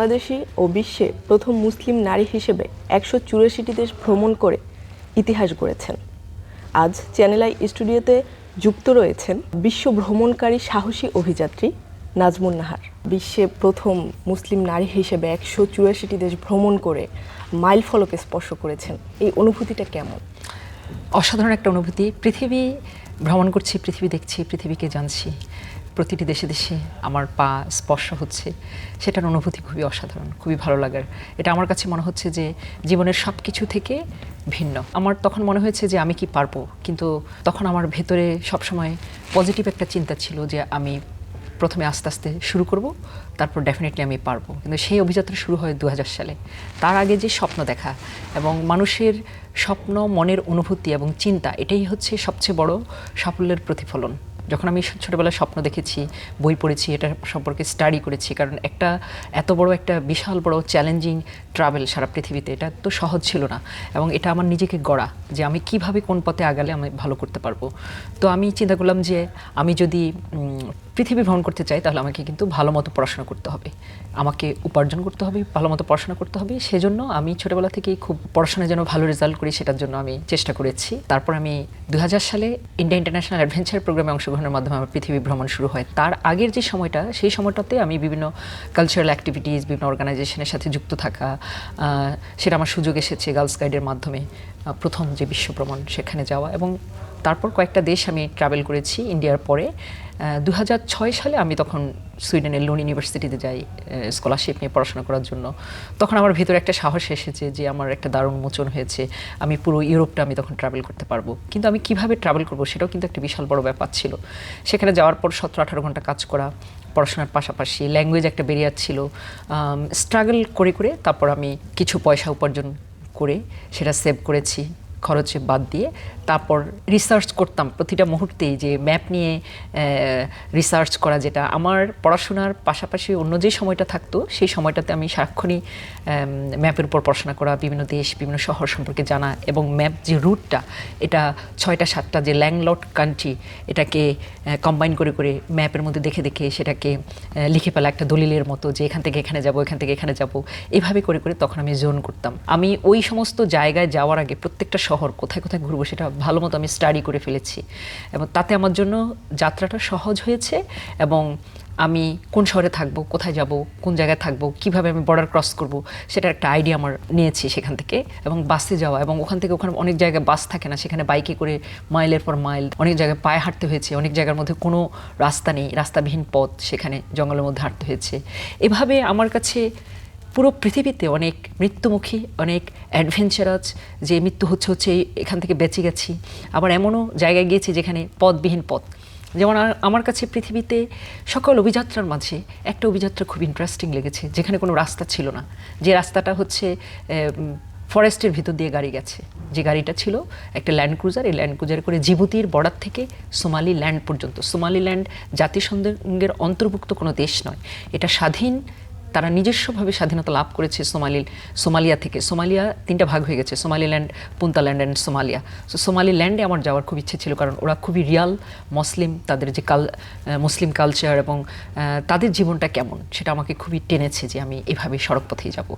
বাংলাদেশি ও বিশ্বে প্রথম মুসলিম নারী হিসেবে ১৮৪টি দেশ ভ্রমণ করে ইতিহাস গড়েছেন। আজ চ্যানেল আই স্টুডিওতে যুক্ত রয়েছেন বিশ্ব ভ্রমণকারী সাহসী অভিযাত্রী নাজমুন নাহার। বিশ্বে প্রথম মুসলিম নারী হিসেবে ১৮৪টি দেশ ভ্রমণ করে মাইল ফলকে স্পর্শ করেছেন। এই অনুভূতিটা কেমন? অসাধারণ একটা অনুভূতি। পৃথিবী ভ্রমণ করছি, পৃথিবী দেখছি, পৃথিবীকে জানছি, প্রতিটি দেশে দেশে আমার পা স্পর্শ হচ্ছে, সেটার অনুভূতি খুবই অসাধারণ, খুবই ভালো লাগার। এটা আমার কাছে মনে হচ্ছে যে জীবনের সব কিছু থেকে ভিন্ন। আমার তখন মনে হয়েছে যে আমি কি পারবো, কিন্তু তখন আমার ভেতরে সবসময় পজিটিভ একটা চিন্তা ছিল যে আমি প্রথমে আস্তে আস্তে শুরু করব, তারপর ডেফিনেটলি আমি পারবো। কিন্তু সেই অভিযাত্রা শুরু হয় 2000 সালে। তার আগে যে স্বপ্ন দেখা এবং মানুষের স্বপ্ন, মনের অনুভূতি এবং চিন্তা, এটাই হচ্ছে সবচেয়ে বড় সাফল্যের প্রতিফলন। যখন আমি ছোটোবেলায় স্বপ্ন দেখেছি, বই পড়েছি, এটা সম্পর্কে স্টাডি করেছি, কারণ একটা এত বড় একটা বিশাল বড় চ্যালেঞ্জিং ট্রাভেল সারা পৃথিবীতে, এটা তো সহজ ছিল না। এবং এটা আমার নিজেকে গড়া যে আমি কিভাবে কোন পথে আগালে আমি ভালো করতে পারবো। তো আমি চিন্তা করলাম যে আমি যদি পৃথিবী ভ্রমণ করতে চাই, তাহলে আমাকে কিন্তু ভালো মতো পড়াশোনা করতে হবে, আমাকে উপার্জন করতে হবে, ভালো মতো পড়াশোনা করতে হবে। সেজন্য আমি ছোটোবেলা থেকেই খুব পড়াশোনায় যেন ভালো রেজাল্ট করি, সেটার জন্য আমি চেষ্টা করেছি। তারপর আমি 2000 সালে ইন্ডিয়া ইন্টারন্যাশনাল অ্যাডভেঞ্চার প্রোগ্রামে অংশগ্রহণের মাধ্যমে আমার পৃথিবী ভ্রমণ শুরু হয়। তার আগের যে সময়টা, সেই সময়টাতে আমি বিভিন্ন কালচারাল অ্যাক্টিভিটিস, বিভিন্ন অর্গানাইজেশনের সাথে যুক্ত থাকা, সেটা আমার সুযোগ এসেছে গার্লস গাইডের মাধ্যমে প্রথম যে বিশ্ব ভ্রমণ সেখানে যাওয়া। এবং তারপর কয়েকটা দেশ আমি ট্রাভেল করেছি ইন্ডিয়ার পরে। 2006 সালে আমি তখন সুইডেনের লুন ইউনিভার্সিটিতে যাই স্কলারশিপ নিয়ে পড়াশোনা করার জন্য। তখন আমার ভিতরে একটা সাহস এসেছে যে আমার একটা দারুণ মোচন হয়েছে, আমি পুরো ইউরোপটা আমি তখন ট্রাভেল করতে পারবো। কিন্তু আমি কিভাবে ট্রাভেল করবো, সেটাও কিন্তু একটা বিশাল বড় ব্যাপার ছিল। সেখানে যাওয়ার পর 17-18 ঘন্টা কাজ করা, পড়াশোনার পাশাপাশি ল্যাঙ্গুয়েজ একটা ব্যারিয়ার ছিল, স্ট্রাগল করে করে তারপর আমি কিছু পয়সা উপার্জন করে সেটা সেভ করেছি খরচে বাদ দিয়ে। তারপর রিসার্চ করতাম প্রতিটা মুহূর্তেই, যে ম্যাপ নিয়ে রিসার্চ করা, যেটা আমার পড়াশোনার পাশাপাশি অন্য যে সময়টা থাকতো, সেই সময়টাতে আমি সারাক্ষণই ম্যাপের উপর পড়াশোনা করা, বিভিন্ন দেশ, বিভিন্ন শহর সম্পর্কে জানা, এবং ম্যাপ যে রুটটা, এটা 6টা-7টা যে ল্যান্ডলক কান্ট্রি, এটাকে কম্বাইন করে করে ম্যাপের মধ্যে দেখে দেখে সেটাকে লিখে ফেলা একটা দলিলের মতো, যে এখান থেকে এখানে যাব, এখান থেকে এখানে যাব, এভাবে করে করে তখন আমি জোন করতাম। আমি ওই সমস্ত জায়গায় যাওয়ার আগে প্রত্যেকটা শহর কোথায় কোথায় ঘুরবো সেটা ভালো মতো আমি স্টাডি করে ফেলেছি, এবং তাতে আমার জন্য যাত্রাটা সহজ হয়েছে। এবং আমি কোন শহরে থাকবো, কোথায় যাব, কোন জায়গায় থাকবো, কিভাবে আমি বর্ডার ক্রস করব, সেটার একটা আইডিয়া আমার নিয়েছি সেখান থেকে। এবং বাসে যাওয়া, এবং ওখান থেকে ওখানে অনেক জায়গায় বাস থাকে না, সেখানে বাইকে করে মাইলের পর মাইল, অনেক জায়গায় পায়ে হাঁটতে হয়েছে, অনেক জায়গার মধ্যে কোনো রাস্তা নেই, রাস্তাবিহীন পথ, সেখানে জঙ্গলের মধ্যে হাঁটতে হয়েছে। এভাবে আমার কাছে পুরো পৃথিবীতে অনেক মৃত্যুমুখী, অনেক অ্যাডভেঞ্চারাস, যে মৃত্যু হচ্ছে এখান থেকে বেঁচে গেছি। আবার এমনও জায়গায় গিয়েছি যেখানে পথবিহীন পথ। যেমন আমার কাছে পৃথিবীতে সকল অভিযাত্রার মাঝে একটা অভিযাত্রা খুব ইন্টারেস্টিং লেগেছে, যেখানে কোনো রাস্তা ছিল না, যে রাস্তাটা হচ্ছে ফরেস্টের ভিতর দিয়ে গাড়ি গেছে। যে গাড়িটা ছিল একটা ল্যান্ড ক্রুজার, এই ল্যান্ড ক্রুজারে করে জিবুতির বর্ডার থেকে সোমালি ল্যান্ড পর্যন্ত। সোমালি ল্যান্ড জাতিসংঘের অন্তর্ভুক্ত কোনো দেশ নয়, এটা স্বাধীন, তারা নিজস্বভাবে স্বাধীনতা লাভ করেছে সোমালিয়া থেকে। সোমালিয়া 3টা ভাগ হয়ে গেছে, সোমালিল্যান্ড, পুন্তাল্যান্ড অ্যান্ড সোমালিয়া। সো সোমালিল্যান্ডে আমার যাওয়ার খুব ইচ্ছে ছিল, কারণ ওরা খুবই রিয়াল মুসলিম, তাদের যে মুসলিম কালচার এবং তাদের জীবনটা কেমন, সেটা আমাকে খুবই টেনেছে যে আমি এভাবে সড়ক পথেই যাব।